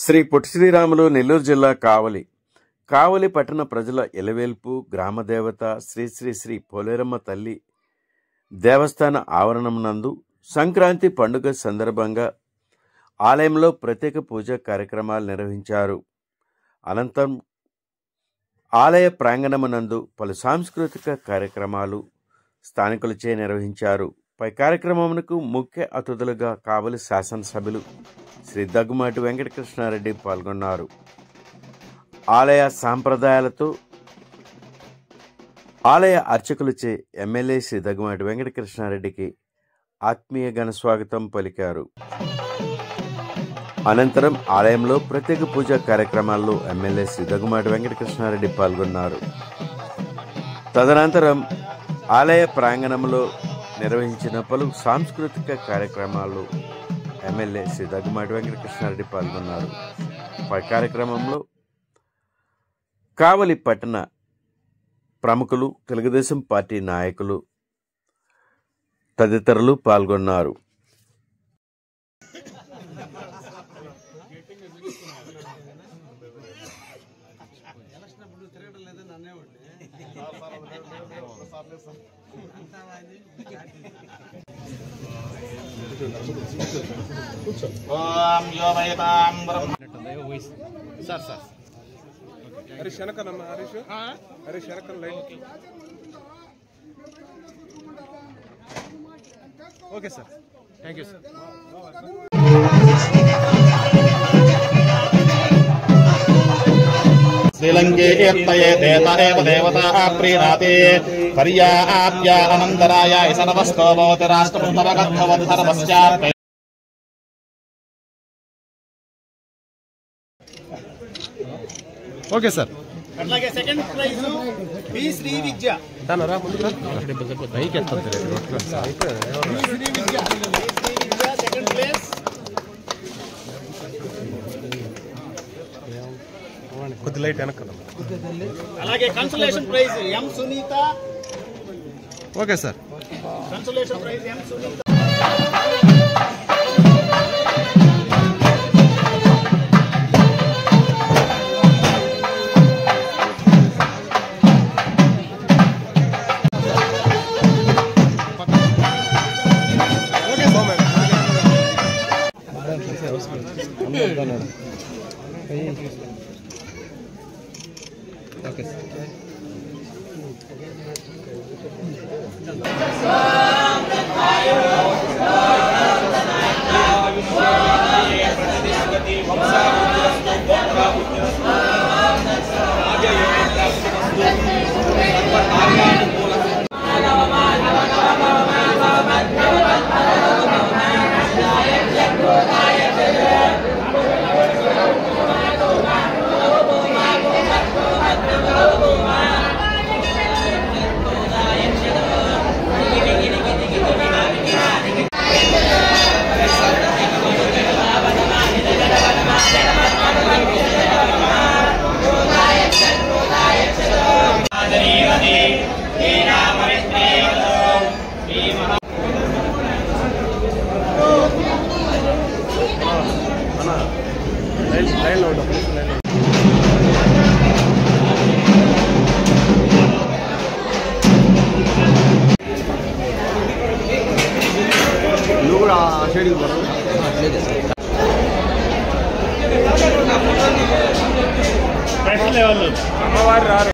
శ్రీ పొట్టి శ్రీరాములు నెల్లూరు జిల్లా కావలి పట్టణ ప్రజల ఎలవేల్పు గ్రామదేవత శ్రీ శ్రీ శ్రీ పోలేరమ్మ తల్లి దేవస్థాన ఆవరణం నందు సంక్రాంతి పండుగ సందర్భంగా ఆలయంలో ప్రత్యేక పూజా కార్యక్రమాలు నిర్వహించారు. అనంతరం ఆలయ ప్రాంగణమునందు పలు సాంస్కృతిక కార్యక్రమాలు స్థానికులచే నిర్వహించారు. పై కార్యక్రమమునకు ముఖ్య అతిథులుగా కావలి శాసనసభ్యులు శ్రీ దగ్గుమాటి వెంకటకృష్ణారెడ్డి పాల్గొన్నారు. ఆలయ సాంప్రదాయాలతో ఆలయ అర్చకులచే ఎమ్మెల్యే శ్రీ దగ్గుమాటి వెంకటకృష్ణారెడ్డికి ఆత్మీయ ఘన స్వాగతం పలికారు. అనంతరం ఆలయంలో ప్రత్యేక పూజా కార్యక్రమాల్లో ఎమ్మెల్యే శ్రీ దగ్గుమాటి వెంకటకృష్ణారెడ్డి పాల్గొన్నారు. తదనంతరం ఆలయ ప్రాంగణంలో నిర్వహించిన పలు సాంస్కృతిక కార్యక్రమాల్లో ఎమ్మెల్యే శ్రీ దగ్గుమాటి వెంకటకృష్ణారెడ్డి పాల్గొన్నారు. పై కార్యక్రమంలో కావలి పట్టణ ప్రముఖులు, తెలుగుదేశం పార్టీ నాయకులు తదితరులు పాల్గొన్నారు. अरे शनकन हरीश अरे शनकन light okay sir thank you sir श्रीलंके देवता प्रीणाते पर्याप्य अनन्तराय सर्वस्तो भवति राष्ट्रभवति सर्वस्यात् ओके सर అట్లాగే second prize B Sri Vidya దానరా ముందుకు బైక్ ఎత్తండి శ్రీ విద్య సెకండ్ ప్లేస్ కొద్ది లైట్ వెనక అలాగే consolation prize M Sunitha okay sir consolation prize M Sunitha okay అమ్మవారు రారు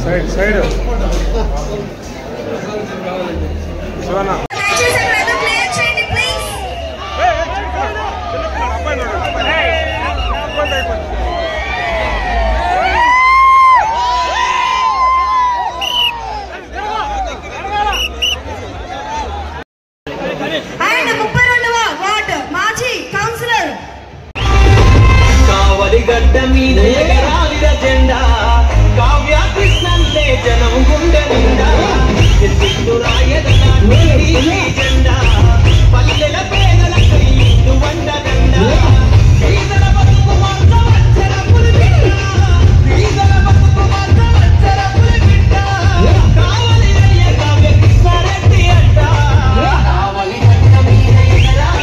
సైడ్ సైడ్ శివనా గడ్డ మీద ఎగరాలిన జెండా కావ్య కృష్ణంటే జనం గుండె నిండా జెండా పల్లెల పేదలకు ఇంటి వంట గండ బీదల బతుకు మంట వచ్చర పులిబిడ్డ బీదల బతుకు మంట వచ్చర పులిబిడ్డ కావలి కావ్య కృష్ణారెడ్డి అంట కావలి గడ్డ మీద ఎగరాలిన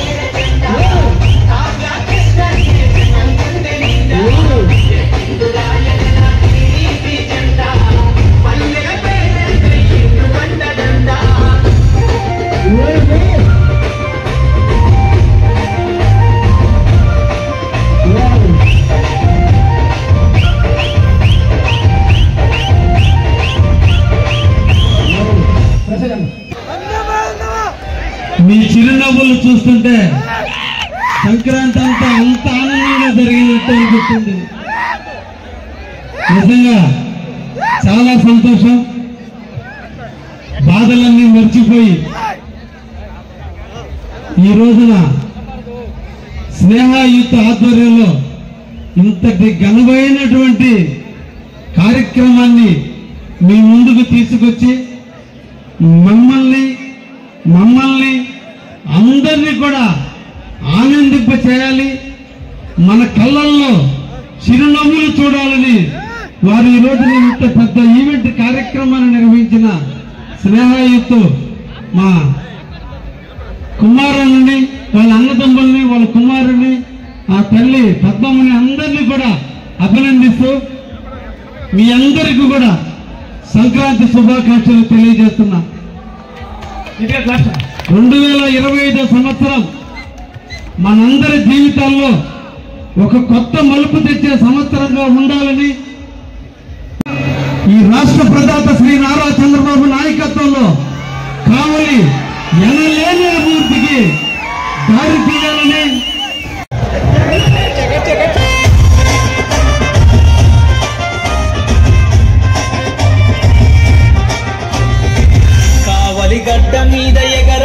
చూస్తుంటే సంక్రాంతి అంతా అంత ఆనందంగా జరిగినట్టు అనిపిస్తుంది. నిజంగా చాలా సంతోషం. బాధలన్నీ మర్చిపోయి ఈ రోజున స్నేహ యూత్ ఆధ్వర్యంలో ఇంతటి ఘనమైనటువంటి కార్యక్రమాన్ని మీ ముందుకు తీసుకొచ్చి మమ్మల్ని అందరినీ కూడా ఆనందింప చేయాలి, మన కళ్ళల్లో చిరునవ్వులు చూడాలని వారు ఈ రోజున ఇంత పెద్ద ఈవెంట్ కార్యక్రమాన్ని నిర్వహించిన స్నేహయుత్ మా కుమారుని, వాళ్ళ అన్నదమ్ముల్ని, వాళ్ళ కుమారుని, ఆ తల్లి పద్మమ్మని అందరినీ కూడా అభినందిస్తూ మీ అందరికీ కూడా సంక్రాంతి శుభాకాంక్షలు తెలియజేస్తున్నా. 2025 సంవత్సరం మనందరి జీవితాల్లో ఒక కొత్త మలుపు తెచ్చే సంవత్సరంగా ఉండాలని ఈ రాష్ట్ర ప్రదాత శ్రీ నారా చంద్రబాబు నాయకత్వంలో కావలి ఎనలేని అభివృద్ధికి దారి తీయాలని కావలి గడ్డ మీద ఎగర